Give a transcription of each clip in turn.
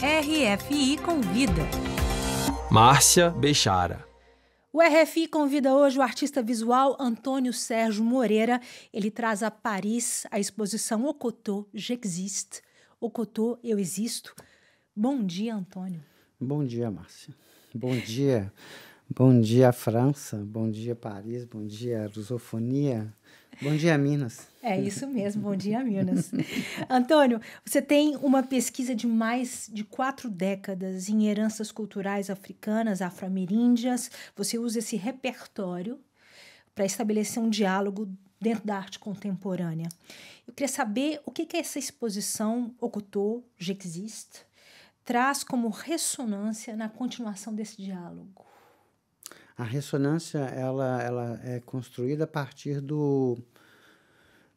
RFI Convida. Márcia Bechara. O RFI convida hoje o artista visual Antônio Sérgio Moreira. Ele traz a Paris a exposição Okoto, J'existe. Okoto, eu existo. Bom dia, Antônio. Bom dia, Márcia. Bom dia. Bom dia, França. Bom dia, Paris. Bom dia, Lusofonia. Bom dia, Minas. É isso mesmo, bom dia, Minas. Antônio, você tem uma pesquisa de mais de 4 décadas em heranças culturais africanas, afro-ameríndias. Você usa esse repertório para estabelecer um diálogo dentro da arte contemporânea. Eu queria saber o que essa exposição Okoto, J'existe, traz como ressonância na continuação desse diálogo. A ressonância ela é construída a partir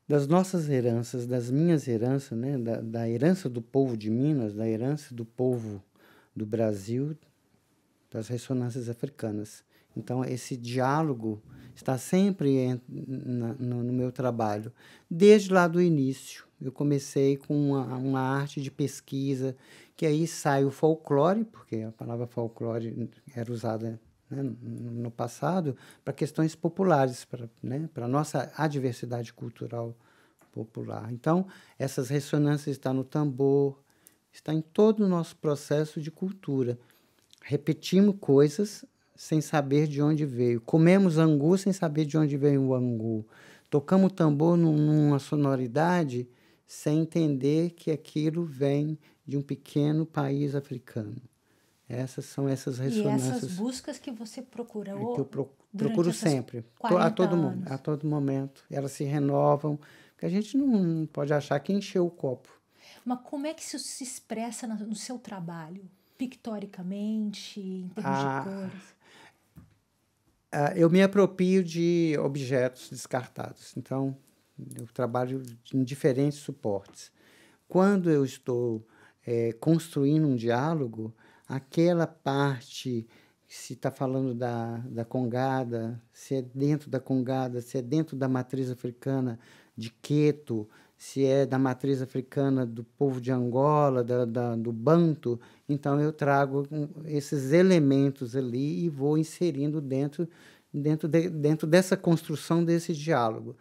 das nossas heranças, das minhas heranças, né? Da herança do povo de Minas, da herança do povo do Brasil, das ressonâncias africanas. Então, esse diálogo está sempre no meu trabalho, desde lá do início. Eu comecei com uma arte de pesquisa, que aí sai o folclore, porque a palavra folclore era usada, né, no passado, para questões populares, para a nossa adversidade cultural popular. Então, essas ressonâncias estão no tambor, está em todo o nosso processo de cultura. Repetimos coisas sem saber de onde veio. Comemos angu sem saber de onde veio o angu. Tocamos tambor numa sonoridade sem entender que aquilo vem de um pequeno país africano. Essas são essas ressonâncias. E essas buscas que você procura? Que eu procuro sempre, a todo momento. Elas se renovam, porque a gente não pode achar que encheu o copo. Mas como é que isso se expressa no seu trabalho? Pictoricamente, em termos de cores? Eu me aproprio de objetos descartados. Então, eu trabalho em diferentes suportes. Quando eu estou construindo um diálogo, aquela parte, se está falando da congada, se é dentro da congada, se é dentro da matriz africana de Queto, se é da matriz africana do povo de Angola, do Banto, então eu trago esses elementos ali e vou inserindo dentro dessa construção desse diálogo.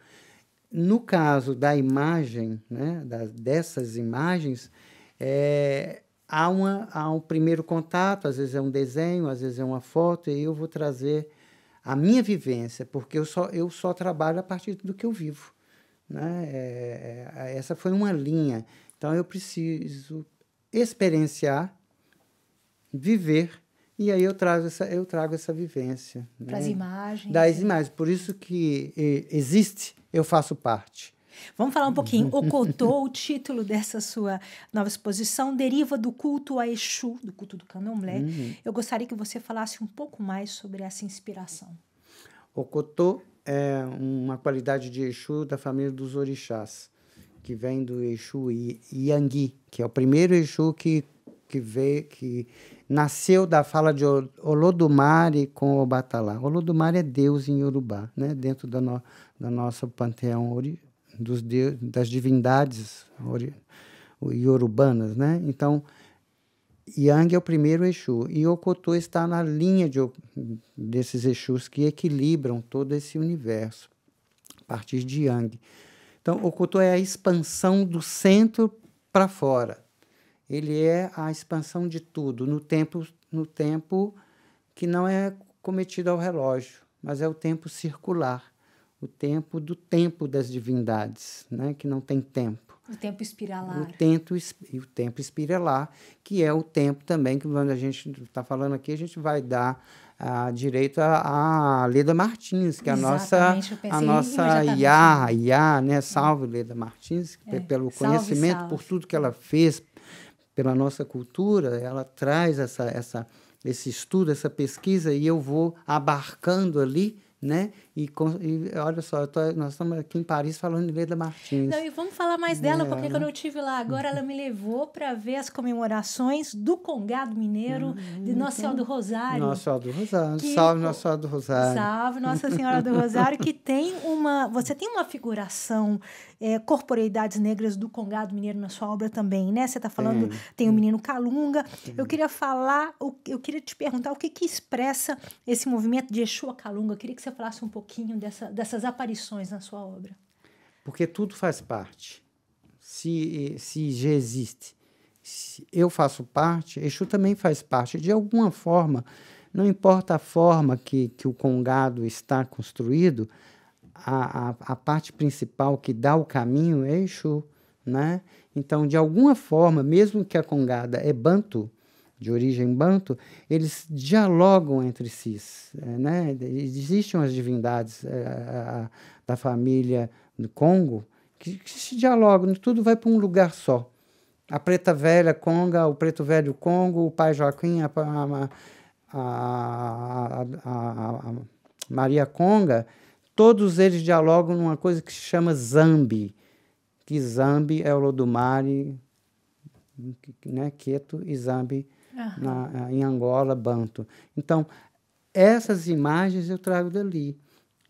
No caso da imagem, né, dessas imagens, há um primeiro contato, às vezes é um desenho, às vezes é uma foto, e eu vou trazer a minha vivência, porque eu só trabalho a partir do que eu vivo, né? Essa foi uma linha. Então, eu preciso experienciar, viver, e aí eu trago essa vivência. Para as imagens. Das imagens. Por isso que existe, eu faço parte. Vamos falar um pouquinho. Okoto, o título dessa sua nova exposição, deriva do culto a Exu, do culto do Candomblé. Uhum. Eu gostaria que você falasse um pouco mais sobre essa inspiração. Okoto é uma qualidade de Exu da família dos orixás, que vem do Exu Yangui, que é o primeiro Exu que nasceu da fala de Olodumare com Obatalá. Olodumare é Deus em Yorubá, né? Dentro da nossa panteão das divindades iorubanas, né? Então, Yang é o primeiro Exu, e Okoto está na linha desses Exus que equilibram todo esse universo, a partir de Yang. Então, Okoto é a expansão do centro para fora. Ele é a expansão de tudo, no tempo que não é cometido ao relógio, mas é o tempo circular. O tempo das divindades, né? Que não tem tempo. O tempo espiralar. O tempo espiralar, que é o tempo também que, quando a gente está falando aqui, a gente vai dar direito a Leda Martins, que é a nossa Iá, né? Salve Leda Martins, pelo conhecimento, salve. Por tudo que ela fez pela nossa cultura. Ela traz esse estudo, essa pesquisa, e eu vou abarcando ali, né? E olha só, nós estamos aqui em Paris falando de Leda Martins. Não, e vamos falar mais dela, porque quando eu estive lá agora, ela me levou para ver as comemorações do Congado Mineiro de Nossa Senhora do Rosário. Nossa Senhora do Rosário. Salve Nossa Senhora do Rosário. Salve Nossa Senhora do Rosário, que tem você tem uma figuração, corporeidades negras do Congado Mineiro na sua obra também, né? Você está falando, tem o menino Calunga. Eu queria te perguntar o que expressa esse movimento de Exu a Calunga. Eu queria que você falasse um pouquinho dessas aparições na sua obra. Porque tudo faz parte. Se já existe, se eu faço parte, Exu também faz parte. De alguma forma, não importa a forma que o Congado está construído, a parte principal que dá o caminho é Exu, né? Então, de alguma forma, mesmo que a Congada é banto, de origem banto, eles dialogam entre si, né? Existem as divindades da família do Congo que se dialogam, tudo vai para um lugar só. A Preta Velha Conga, o Preto Velho Congo, o Pai Joaquim, a Maria Conga, todos eles dialogam numa coisa que se chama Zambi, que Zambi é o Lodumare, né, Queto, e Zambi em Angola, Banto. Então, essas imagens eu trago dali.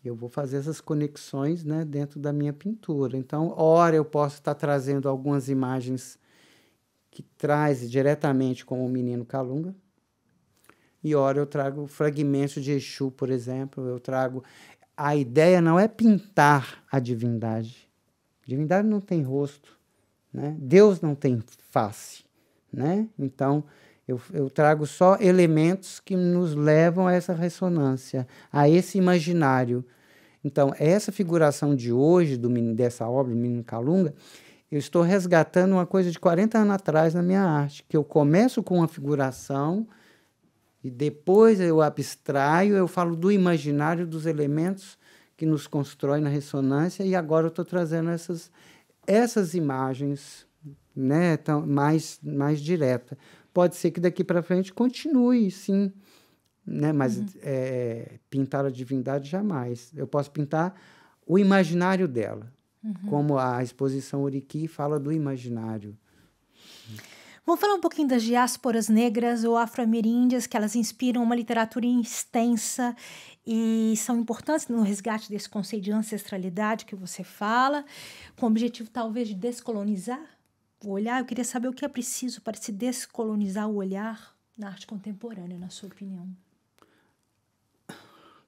Eu vou fazer essas conexões, né, dentro da minha pintura. Então, ora eu posso estar trazendo algumas imagens que traz diretamente com o menino Calunga, e ora eu trago fragmentos de Exu, por exemplo. Eu trago... A ideia não é pintar a divindade. A divindade não tem rosto, né? Deus não tem face, né? Então, eu trago só elementos que nos levam a essa ressonância, a esse imaginário. Então, essa figuração de hoje, dessa obra, do Menino Calunga, eu estou resgatando uma coisa de 40 anos atrás na minha arte, que eu começo com uma figuração e depois eu abstraio, eu falo do imaginário, dos elementos que nos constroem na ressonância, e agora eu estou trazendo essas imagens, né, mais direta. Pode ser que daqui para frente continue, sim, né, mas pintar a divindade jamais. Eu posso pintar o imaginário dela, como a exposição Oriqui fala do imaginário. Vamos falar um pouquinho das diásporas negras ou afro-ameríndias, que elas inspiram uma literatura extensa e são importantes no resgate desse conceito de ancestralidade que você fala, com o objetivo talvez de descolonizar o olhar. Eu queria saber o que é preciso para se descolonizar o olhar na arte contemporânea, na sua opinião.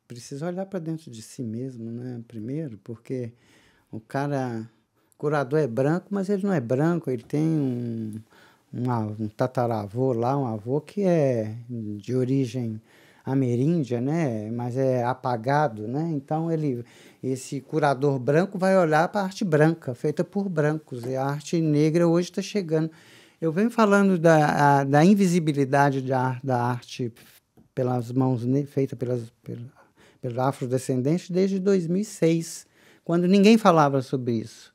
Precisa olhar para dentro de si mesmo, né? Primeiro, porque o curador é branco, mas ele não é branco, ele tem um tataravô lá, um avô que é de origem ameríndia, né? Mas é apagado, né? Então, esse curador branco vai olhar para a arte branca, feita por brancos, e a arte negra hoje está chegando. Eu venho falando da invisibilidade da arte pelas mãos, feita pelos afrodescendentes desde 2006, quando ninguém falava sobre isso.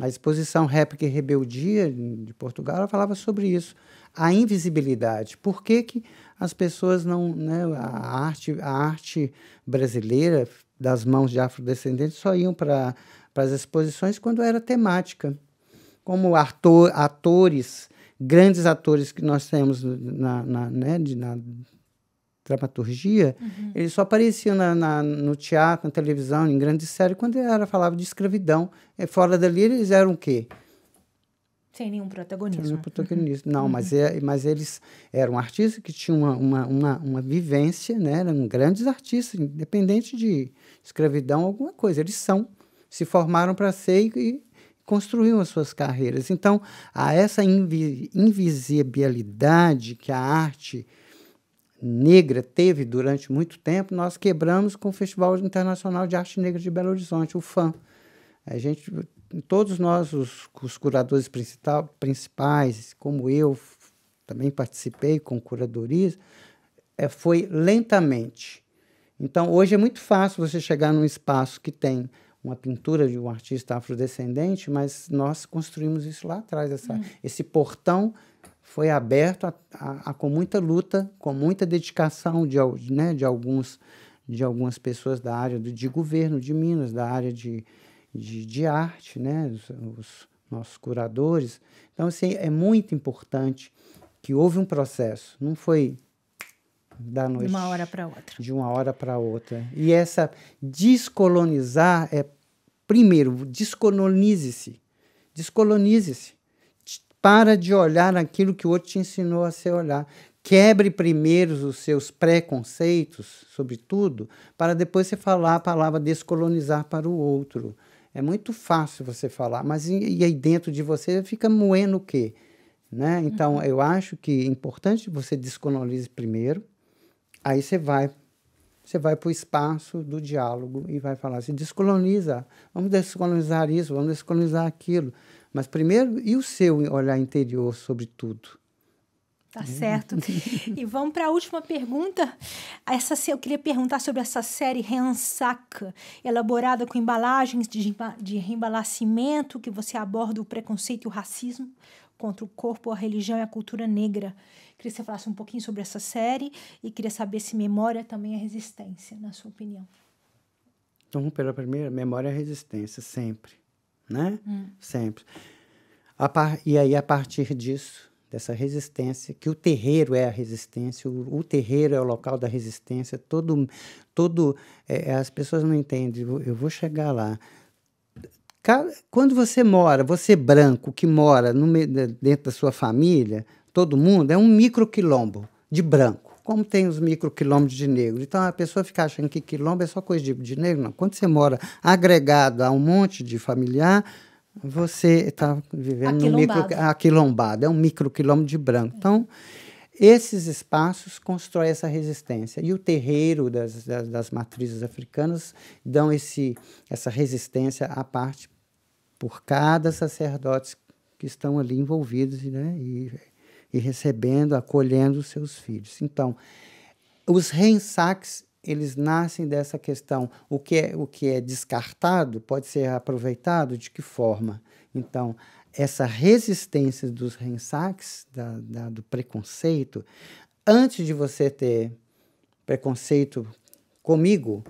A exposição Réplica e Rebeldia, de Portugal, ela falava sobre isso, a invisibilidade. Por que as pessoas não... Né, a arte brasileira, das mãos de afrodescendentes, só iam para as exposições quando era temática. Como atores, grandes atores que nós temos na dramaturgia, eles só apareciam no teatro, na televisão, em grandes séries, quando falava de escravidão. Fora dali, eles eram o quê? Sem nenhum protagonismo. Sem nenhum protagonismo. Não, mas eles eram artistas que tinham uma vivência, né? Eram grandes artistas, independente de escravidão, alguma coisa. Eles se formaram para ser e construíram as suas carreiras. Então, há essa invisibilidade que a arte negra teve durante muito tempo, nós quebramos com o Festival Internacional de Arte Negra de Belo Horizonte, o FAM. Todos nós, os curadores principais, como eu, também participei com curadorias, foi lentamente. Então, hoje é muito fácil você chegar num espaço que tem uma pintura de um artista afrodescendente, mas nós construímos isso lá atrás. Esse portão foi aberto com muita luta, com muita dedicação de alguns de algumas pessoas da área de governo de Minas, da área de arte, né? Os nossos curadores. Então, assim, é muito importante que houve um processo, não foi da noite... De uma hora para outra. De uma hora para outra. E essa descolonizar é, primeiro, descolonize-se. Descolonize-se. Para de olhar aquilo que o outro te ensinou a se olhar. Quebre primeiro os seus preconceitos sobre tudo, para depois você falar a palavra descolonizar para o outro. É muito fácil você falar, mas e aí dentro de você fica moendo o quê? Né? Então, eu acho que é importante que você descolonize primeiro, aí você vai para o espaço do diálogo e vai falar assim, descoloniza, vamos descolonizar isso, vamos descolonizar aquilo. Mas primeiro, e o seu olhar interior sobre tudo? Tá certo. E vamos para a última pergunta. Eu queria perguntar sobre essa série Reensaca, elaborada com embalagens de reembalacimento, que você aborda o preconceito e o racismo contra o corpo, a religião e a cultura negra. Queria que você falasse um pouquinho sobre essa série e queria saber se memória também é resistência, na sua opinião. Então, pela primeira, memória é resistência, sempre. Né? Sempre. E aí, a partir disso, dessa resistência, que o terreiro é a resistência, o terreiro é o local da resistência, as pessoas não entendem, eu vou chegar lá. Quando você branco, que mora dentro da sua família, todo mundo, é um microquilombo de branco, como tem os microquilombos de negro. Então, a pessoa fica achando que quilombo é só coisa de negro. Não. Quando você mora agregado a um monte de familiar, você está vivendo aquilombado, é um microquilombo de branco. Então, esses espaços constroem essa resistência. E o terreiro das matrizes africanas dão essa resistência à parte por cada sacerdote que estão ali envolvidos, né? E recebendo, acolhendo os seus filhos. Então, os reensaques, eles nascem dessa questão. O que é descartado pode ser aproveitado de que forma? Então, essa resistência dos reensaques, do preconceito, antes de você ter preconceito comigo,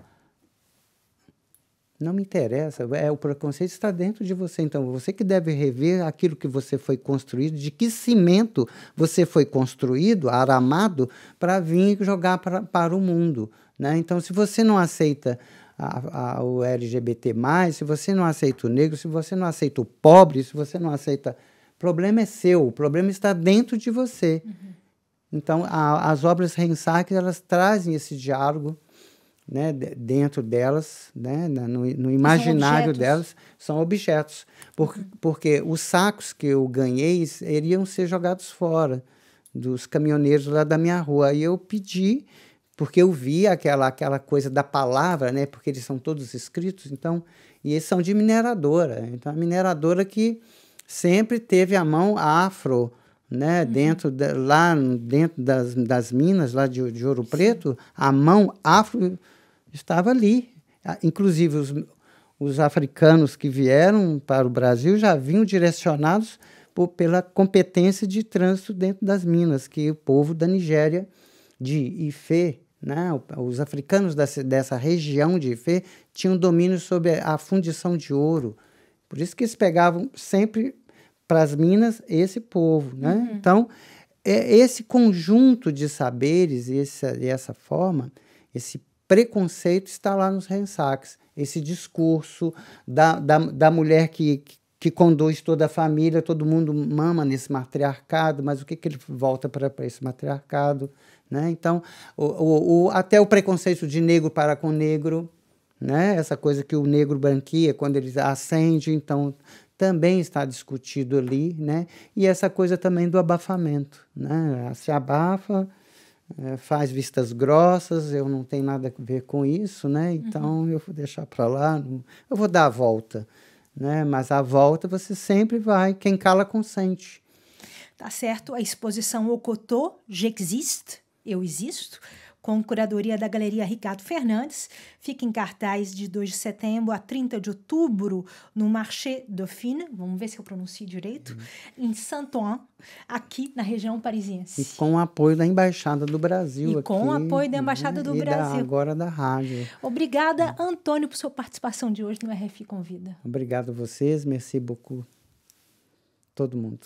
não me interessa, o preconceito está dentro de você. Então, você que deve rever aquilo que você foi construído, de que cimento você foi construído, aramado, para vir jogar para o mundo. Né? Então, se você não aceita o LGBT+, se você não aceita o negro, se você não aceita o pobre, se você não aceita... O problema é seu, o problema está dentro de você. Então, as obras Reensaque, elas trazem esse diálogo, né, dentro delas, né, no imaginário delas, são objetos. Porque os sacos que eu ganhei iriam ser jogados fora dos caminhoneiros lá da minha rua. E eu pedi, porque eu vi aquela coisa da palavra, né, porque eles são todos escritos, então, e eles são de mineradora. Então, a mineradora que sempre teve a mão afro, né, dentro das minas lá de Ouro Preto, a mão afro estava ali. Inclusive, os africanos que vieram para o Brasil já vinham direcionados pela competência de trânsito dentro das minas, que o povo da Nigéria, de Ifé, né, os africanos dessa região de Ifé, tinham domínio sobre a fundição de ouro. Por isso que eles pegavam sempre para as minas esse povo. Né? Então, esse conjunto de saberes e essa forma, esse preconceito está lá nos reensaques. Esse discurso da mulher que conduz toda a família, todo mundo mama nesse matriarcado, mas o que ele volta para esse matriarcado? Né? Então, até o preconceito de negro para com negro, né? Essa coisa que o negro branqueia quando ele ascende, então também está discutido ali, né? E essa coisa também do abafamento, né? Se abafa, faz vistas grossas, eu não tenho nada a ver com isso, né? Então eu vou deixar para lá, eu vou dar a volta, né? Mas a volta você sempre vai, quem cala consente. Tá certo, a exposição Okotô, J'existe, eu existo, com curadoria da Galeria Ricardo Fernandes. Fica em cartaz de 2 de setembro a 30 de outubro no Marché Dauphine, vamos ver se eu pronuncio direito, em Saint-Ouen, aqui na região parisiense. E com o apoio da Embaixada do Brasil. E com o apoio da Embaixada do Brasil. Agora da rádio. Obrigada, Antônio, por sua participação de hoje no RFI Convida. Obrigado a vocês, merci beaucoup. Todo mundo.